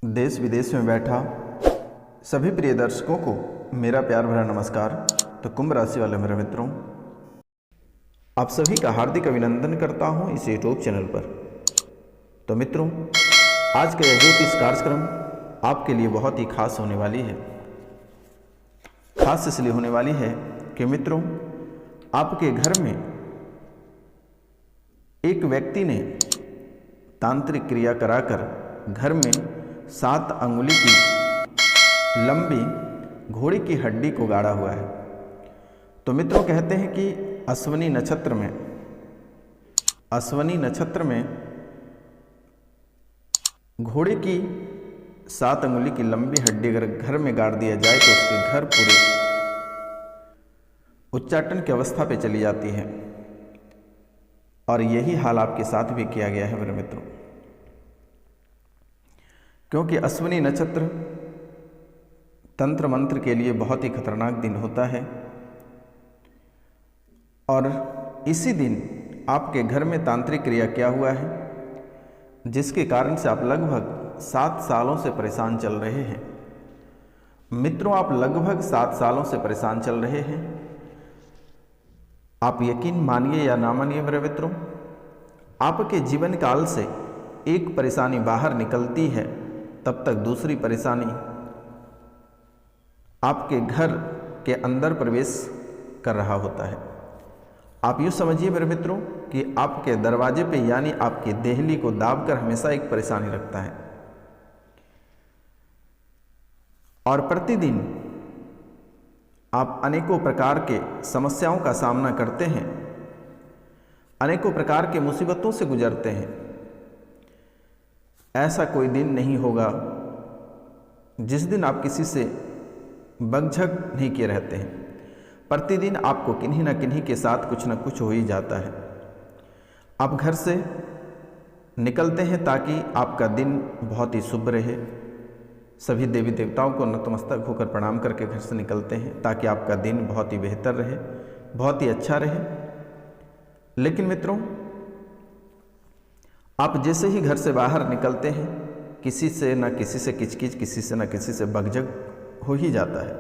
देश विदेश में बैठा सभी प्रिय दर्शकों को मेरा प्यार भरा नमस्कार। तो कुंभ राशि वाले मेरे मित्रों, आप सभी का हार्दिक अभिनंदन करता हूं इस यूट्यूब चैनल पर। तो मित्रों, आज का यह ज्योतिष कार्यक्रम आपके लिए बहुत ही खास होने वाली है। खास इसलिए होने वाली है कि मित्रों, आपके घर में एक व्यक्ति ने तांत्रिक क्रिया कराकर घर में 7 अंगुली की लंबी घोड़े की हड्डी को गाड़ा हुआ है। तो मित्रों, कहते हैं कि अश्विनी नक्षत्र में घोड़े की 7 अंगुली की लंबी हड्डी अगर घर में गाड़ दिया जाए तो उसके घर पूरे उच्चाटन की अवस्था पे चली जाती है। और यही हाल आपके साथ भी किया गया है मेरे मित्रों, क्योंकि अश्विनी नक्षत्र तंत्र मंत्र के लिए बहुत ही खतरनाक दिन होता है। और इसी दिन आपके घर में तांत्रिक क्रिया किया हुआ है, जिसके कारण से आप लगभग 7 सालों से परेशान चल रहे हैं। मित्रों, आप लगभग 7 सालों से परेशान चल रहे हैं। आप यकीन मानिए या ना मानिए मेरे मित्रों, आपके जीवन काल से एक परेशानी बाहर निकलती है, तब तक दूसरी परेशानी आपके घर के अंदर प्रवेश कर रहा होता है। आप यूँ समझिए मेरे मित्रों कि आपके दरवाजे पे यानी आपकी देहली को दाबकर हमेशा एक परेशानी रखता है। और प्रतिदिन आप अनेकों प्रकार के समस्याओं का सामना करते हैं, अनेकों प्रकार के मुसीबतों से गुजरते हैं। ऐसा कोई दिन नहीं होगा जिस दिन आप किसी से बकझक नहीं किए रहते हैं। प्रतिदिन आपको किन्हीं न किन्हीं के साथ कुछ न कुछ हो ही जाता है। आप घर से निकलते हैं ताकि आपका दिन बहुत ही शुभ रहे। सभी देवी देवताओं को नतमस्तक होकर प्रणाम करके घर से निकलते हैं ताकि आपका दिन बहुत ही बेहतर रहे, बहुत ही अच्छा रहे। लेकिन मित्रों, आप जैसे ही घर से बाहर निकलते हैं, किसी से न किसी से किचकिच, किसी से न किसी से बकझक हो ही जाता है।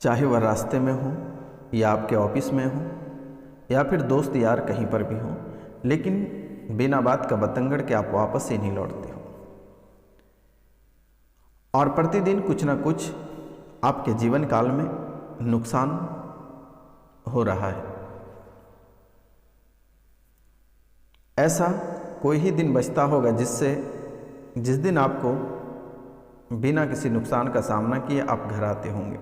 चाहे वह रास्ते में हो या आपके ऑफिस में हो या फिर दोस्त यार कहीं पर भी हो, लेकिन बिना बात का बतंगड़ के आप वापस ही नहीं लौटते हो। और प्रतिदिन कुछ ना कुछ आपके जीवन काल में नुकसान हो रहा है। ऐसा कोई ही दिन बचता होगा जिस दिन आपको बिना किसी नुकसान का सामना किए आप घर आते होंगे।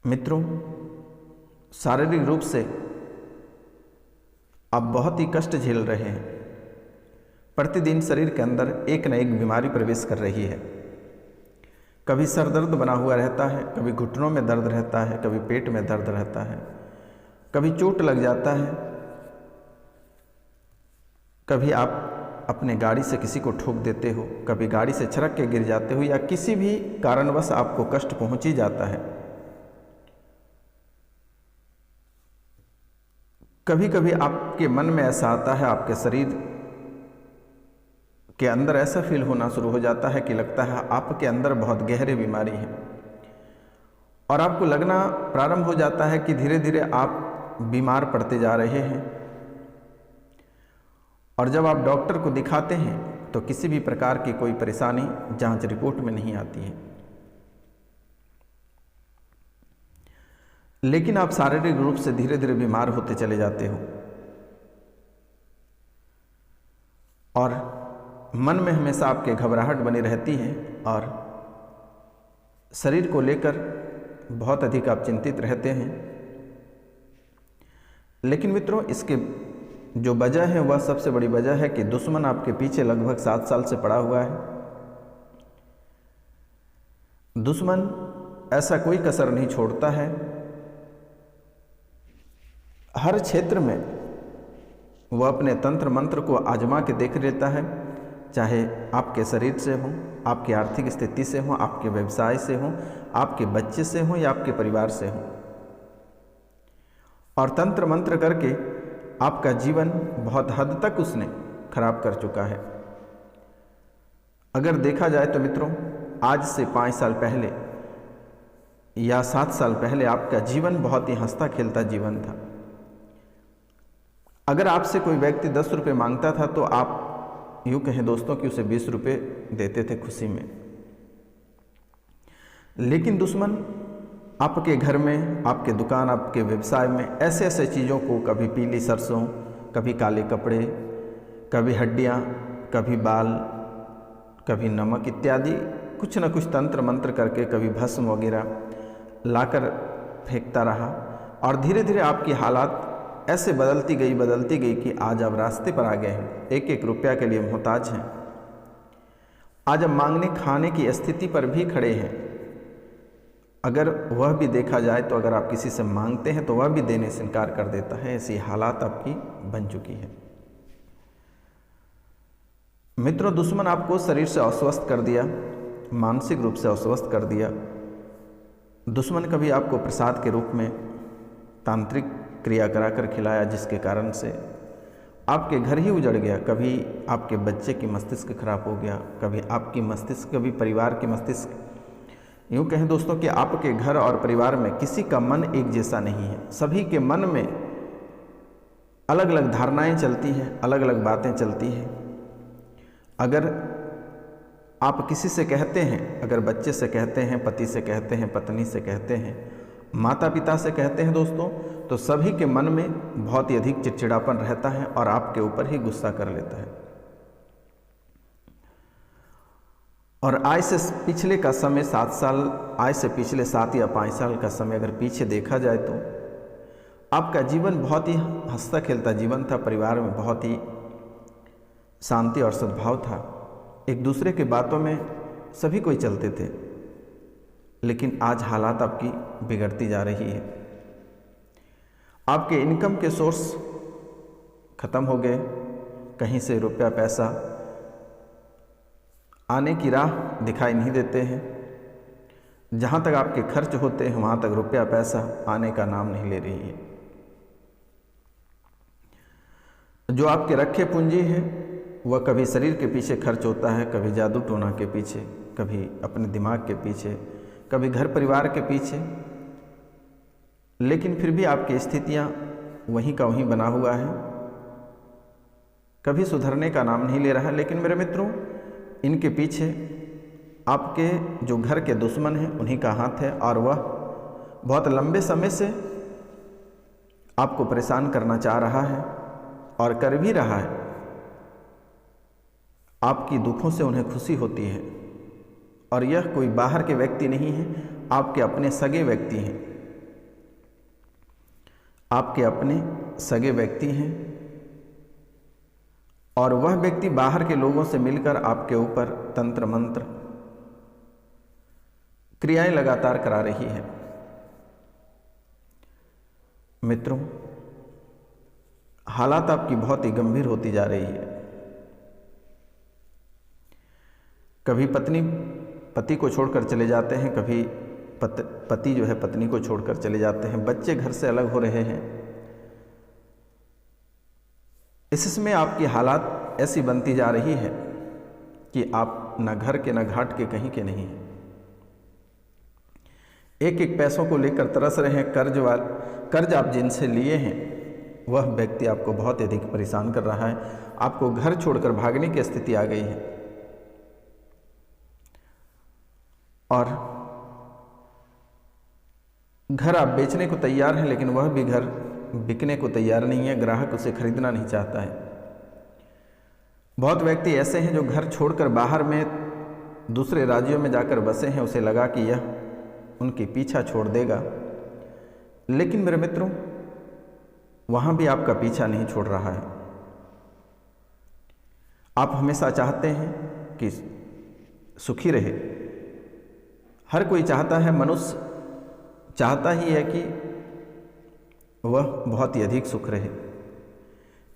मित्रों, शारीरिक रूप से आप बहुत ही कष्ट झेल रहे हैं। प्रतिदिन शरीर के अंदर एक न एक बीमारी प्रवेश कर रही है। कभी सर दर्द बना हुआ रहता है, कभी घुटनों में दर्द रहता है, कभी पेट में दर्द रहता है, कभी चोट लग जाता है, कभी आप अपने गाड़ी से किसी को ठोक देते हो, कभी गाड़ी से छरक के गिर जाते हो, या किसी भी कारणवश आपको कष्ट पहुंच ही जाता है। कभी कभी आपके मन में ऐसा आता है, आपके शरीर के अंदर ऐसा फील होना शुरू हो जाता है कि लगता है आपके अंदर बहुत गहरी बीमारी है। और आपको लगना प्रारंभ हो जाता है कि धीरे धीरे आप बीमार पड़ते जा रहे हैं। और जब आप डॉक्टर को दिखाते हैं तो किसी भी प्रकार की कोई परेशानी जांच रिपोर्ट में नहीं आती है। लेकिन आप शारीरिक रूप से धीरे धीरे बीमार होते चले जाते हो और मन में हमेशा आपके घबराहट बनी रहती है और शरीर को लेकर बहुत अधिक आप चिंतित रहते हैं। लेकिन मित्रों, इसके जो वजह है वह सबसे बड़ी वजह है कि दुश्मन आपके पीछे लगभग 7 साल से पड़ा हुआ है। दुश्मन ऐसा कोई कसर नहीं छोड़ता है। हर क्षेत्र में वह अपने तंत्र मंत्र को आजमा के देख लेता है, चाहे आपके शरीर से हो, आपकी आर्थिक स्थिति से हो, आपके व्यवसाय से हो, आपके बच्चे से हो या आपके परिवार से हो। और तंत्र मंत्र करके आपका जीवन बहुत हद तक उसने खराब कर चुका है। अगर देखा जाए तो मित्रों, आज से 5 साल पहले या 7 साल पहले आपका जीवन बहुत ही हंसता खेलता जीवन था। अगर आपसे कोई व्यक्ति 10 रुपये मांगता था तो आप यूँ कहें दोस्तों कि उसे 20 रुपये देते थे खुशी में। लेकिन दुश्मन आपके घर में, आपके दुकान, आपके व्यवसाय में ऐसे ऐसे चीज़ों को, कभी पीली सरसों, कभी काले कपड़े, कभी हड्डियाँ, कभी बाल, कभी नमक इत्यादि कुछ न कुछ तंत्र मंत्र करके, कभी भस्म वगैरह लाकर फेंकता रहा। और धीरे धीरे आपकी हालात ऐसे बदलती गई कि आज आप रास्ते पर आ गए हैं, एक एक रुपया के लिए मोहताज हैं। आज आप मांगने खाने की स्थिति पर भी खड़े हैं। अगर वह भी देखा जाए तो अगर आप किसी से मांगते हैं तो वह भी देने से इनकार कर देता है। ऐसी हालात आपकी बन चुकी है। मित्रों, दुश्मन आपको शरीर से अस्वस्थ कर दिया, मानसिक रूप से अस्वस्थ कर दिया। दुश्मन कभी आपको प्रसाद के रूप में तांत्रिक क्रिया कराकर खिलाया, जिसके कारण से आपके घर ही उजड़ गया। कभी आपके बच्चे की मस्तिष्क खराब हो गया, कभी आपकी मस्तिष्क, कभी परिवार की मस्तिष्क। यूँ कहें दोस्तों कि आपके घर और परिवार में किसी का मन एक जैसा नहीं है। सभी के मन में अलग अलग धारणाएं चलती हैं, अलग अलग बातें चलती हैं। अगर आप किसी से कहते हैं, अगर बच्चे से कहते हैं, पति से कहते हैं, पत्नी से कहते हैं, माता पिता से कहते हैं दोस्तों, तो सभी के मन में बहुत ही अधिक चिड़चिड़ापन रहता है और आपके ऊपर ही गुस्सा कर लेता है। और आज से पिछले का समय 7 साल, आज से पिछले 7 या 5 साल का समय अगर पीछे देखा जाए तो आपका जीवन बहुत ही हंसता खेलता जीवन था। परिवार में बहुत ही शांति और सद्भाव था। एक दूसरे के बातों में सभी कोई चलते थे। लेकिन आज हालात आपकी बिगड़ती जा रही है। आपके इनकम के सोर्स खत्म हो गए। कहीं से रुपया पैसा आने की राह दिखाई नहीं देते हैं। जहाँ तक आपके खर्च होते हैं वहाँ तक रुपया पैसा आने का नाम नहीं ले रही है। जो आपके रखे पूंजी है वह कभी शरीर के पीछे खर्च होता है, कभी जादू टोना के पीछे, कभी अपने दिमाग के पीछे, कभी घर परिवार के पीछे। लेकिन फिर भी आपकी स्थितियाँ वहीं का वहीं बना हुआ है, कभी सुधरने का नाम नहीं ले रहा। लेकिन मेरे मित्रों, इनके पीछे आपके जो घर के दुश्मन हैं उन्हीं का हाथ है और वह बहुत लंबे समय से आपको परेशान करना चाह रहा है और कर भी रहा है। आपकी दुखों से उन्हें खुशी होती है और यह कोई बाहर के व्यक्ति नहीं है, आपके अपने सगे व्यक्ति हैं। आपके अपने सगे व्यक्ति हैं और वह व्यक्ति बाहर के लोगों से मिलकर आपके ऊपर तंत्र मंत्र क्रियाएं लगातार करा रही है। मित्रों, हालात आपकी बहुत ही गंभीर होती जा रही है। कभी पत्नी पति को छोड़कर चले जाते हैं, कभी पति जो है पत्नी को छोड़कर चले जाते हैं, बच्चे घर से अलग हो रहे हैं। इसमें आपकी हालात ऐसी बनती जा रही है कि आप न घर के न घाट के कहीं के नहीं हैं। एक एक पैसों को लेकर तरस रहे हैं। कर्ज आप जिनसे लिए हैं वह व्यक्ति आपको बहुत अधिक परेशान कर रहा है। आपको घर छोड़कर भागने की स्थिति आ गई है और घर आप बेचने को तैयार हैं, लेकिन वह भी घर बिकने को तैयार नहीं है। ग्राहक उसे खरीदना नहीं चाहता है। बहुत व्यक्ति ऐसे हैं जो घर छोड़कर बाहर में दूसरे राज्यों में जाकर बसे हैं। उसे लगा कि यह उनकी पीछा छोड़ देगा, लेकिन मेरे मित्रों, वहाँ भी आपका पीछा नहीं छोड़ रहा है। आप हमेशा चाहते हैं कि सुखी रहे। हर कोई चाहता है, मनुष्य चाहता ही है कि वह बहुत ही अधिक सुख रहे।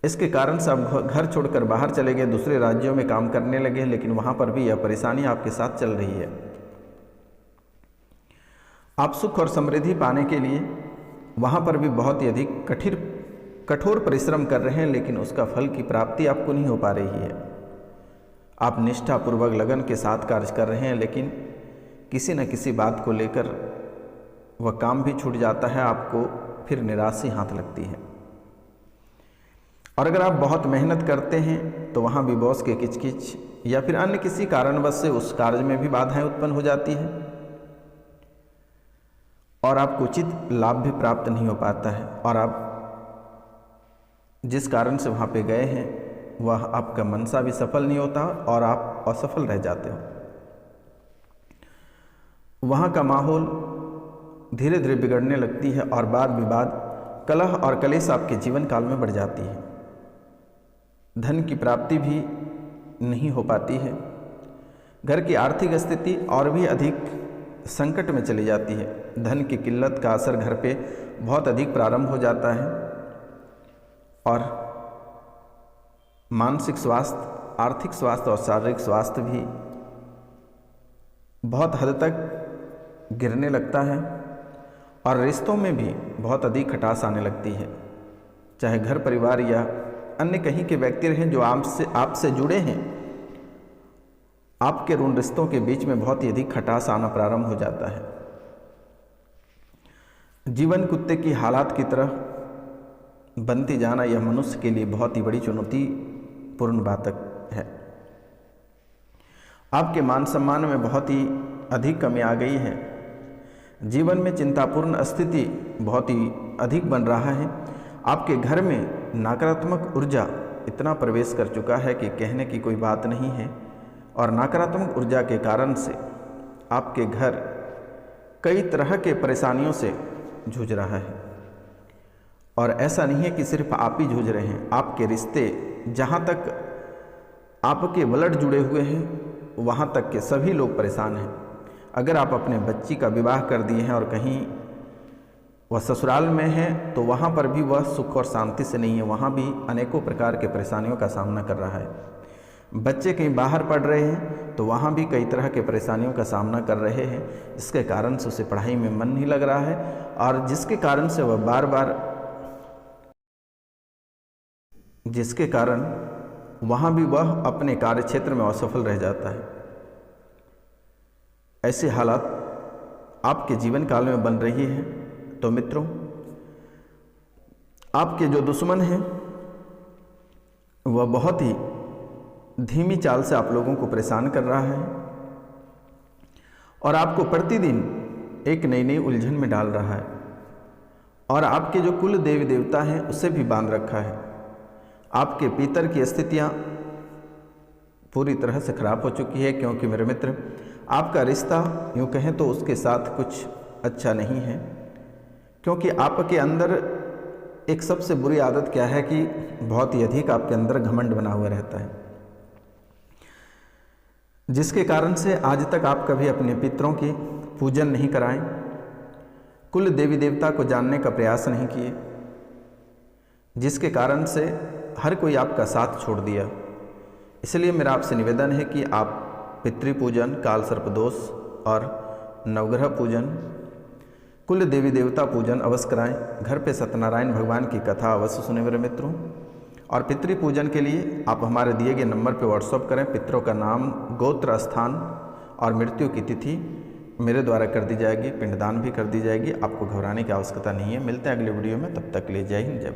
इसके कारण से आप घर छोड़कर बाहर चले गए, दूसरे राज्यों में काम करने लगे, लेकिन वहाँ पर भी यह परेशानी आपके साथ चल रही है। आप सुख और समृद्धि पाने के लिए वहाँ पर भी बहुत ही अधिक कठिन कठोर परिश्रम कर रहे हैं लेकिन उसका फल की प्राप्ति आपको नहीं हो पा रही है। आप निष्ठापूर्वक लगन के साथ कार्य कर रहे हैं लेकिन किसी न किसी बात को लेकर वह काम भी छूट जाता है, आपको फिर निराशा हाथ लगती है। और अगर आप बहुत मेहनत करते हैं तो वहाँ भी बॉस के किचकिच या फिर अन्य किसी कारणवश से उस कार्य में भी बाधाएं उत्पन्न हो जाती है और आपको उचित लाभ भी प्राप्त नहीं हो पाता है और आप जिस कारण से वहाँ पे गए हैं वह आपका मनसा भी सफल नहीं होता और आप असफल रह जाते हो। वहाँ का माहौल धीरे धीरे बिगड़ने लगती है और वाद विवाद, कलह और कलेश आपके जीवन काल में बढ़ जाती है। धन की प्राप्ति भी नहीं हो पाती है। घर की आर्थिक स्थिति और भी अधिक संकट में चली जाती है। धन की किल्लत का असर घर पे बहुत अधिक प्रारंभ हो जाता है और मानसिक स्वास्थ्य, आर्थिक स्वास्थ्य और शारीरिक स्वास्थ्य भी बहुत हद तक गिरने लगता है और रिश्तों में भी बहुत अधिक खटास आने लगती है। चाहे घर परिवार या अन्य कहीं के व्यक्ति रहें जो आपसे जुड़े हैं, आपके उन रिश्तों के बीच में बहुत ही अधिक खटास आना प्रारंभ हो जाता है। जीवन कुत्ते की हालात की तरह बनती जाना यह मनुष्य के लिए बहुत ही बड़ी चुनौतीपूर्ण बात है। आपके मान सम्मान में बहुत ही अधिक कमी आ गई है। जीवन में चिंतापूर्ण स्थिति बहुत ही अधिक बन रहा है। आपके घर में नकारात्मक ऊर्जा इतना प्रवेश कर चुका है कि कहने की कोई बात नहीं है और नकारात्मक ऊर्जा के कारण से आपके घर कई तरह के परेशानियों से जूझ रहा है। और ऐसा नहीं है कि सिर्फ आप ही जूझ रहे हैं, आपके रिश्ते जहाँ तक आपके ब्लड जुड़े हुए हैं वहाँ तक के सभी लोग परेशान हैं। अगर आप अपने बच्ची का विवाह कर दिए हैं और कहीं वह ससुराल में है तो वहाँ पर भी वह सुख और शांति से नहीं है, वहाँ भी अनेकों प्रकार के परेशानियों का सामना कर रहा है। बच्चे कहीं बाहर पढ़ रहे हैं तो वहाँ भी कई तरह के परेशानियों का सामना कर रहे हैं, जिसके कारण से उसे पढ़ाई में मन नहीं लग रहा है और जिसके कारण से वह जिसके कारण वहाँ भी वह अपने कार्य क्षेत्र में असफल रह जाता है। ऐसे हालात आपके जीवन काल में बन रही है। तो मित्रों, आपके जो दुश्मन हैं वह बहुत ही धीमी चाल से आप लोगों को परेशान कर रहा है और आपको प्रतिदिन एक नई नई उलझन में डाल रहा है और आपके जो कुल देवी देवता हैं उसे भी बांध रखा है। आपके पितर की स्थितियां पूरी तरह से खराब हो चुकी है, क्योंकि मेरे मित्र आपका रिश्ता यूँ कहें तो उसके साथ कुछ अच्छा नहीं है। क्योंकि आपके अंदर एक सबसे बुरी आदत क्या है कि बहुत ही अधिक आपके अंदर घमंड बना हुआ रहता है, जिसके कारण से आज तक आप कभी अपने पितरों की पूजन नहीं कराएं, कुल देवी देवता को जानने का प्रयास नहीं किए, जिसके कारण से हर कोई आपका साथ छोड़ दिया। इसलिए मेरा आपसे निवेदन है कि आप पितृपूजन, काल सर्प दोष और नवग्रह पूजन, कुल देवी देवता पूजन अवश्य कराएं। घर पे सत्यनारायण भगवान की कथा अवश्य सुने मेरे मित्रों। और पितृपूजन के लिए आप हमारे दिए गए नंबर पर व्हाट्सअप करें। पितरों का नाम, गोत्र, स्थान और मृत्यु की तिथि मेरे द्वारा कर दी जाएगी, पिंडदान भी कर दी जाएगी। आपको घबराने की आवश्यकता नहीं है। मिलते हैं अगले वीडियो में, तब तक के लिए जय हिंद, जय।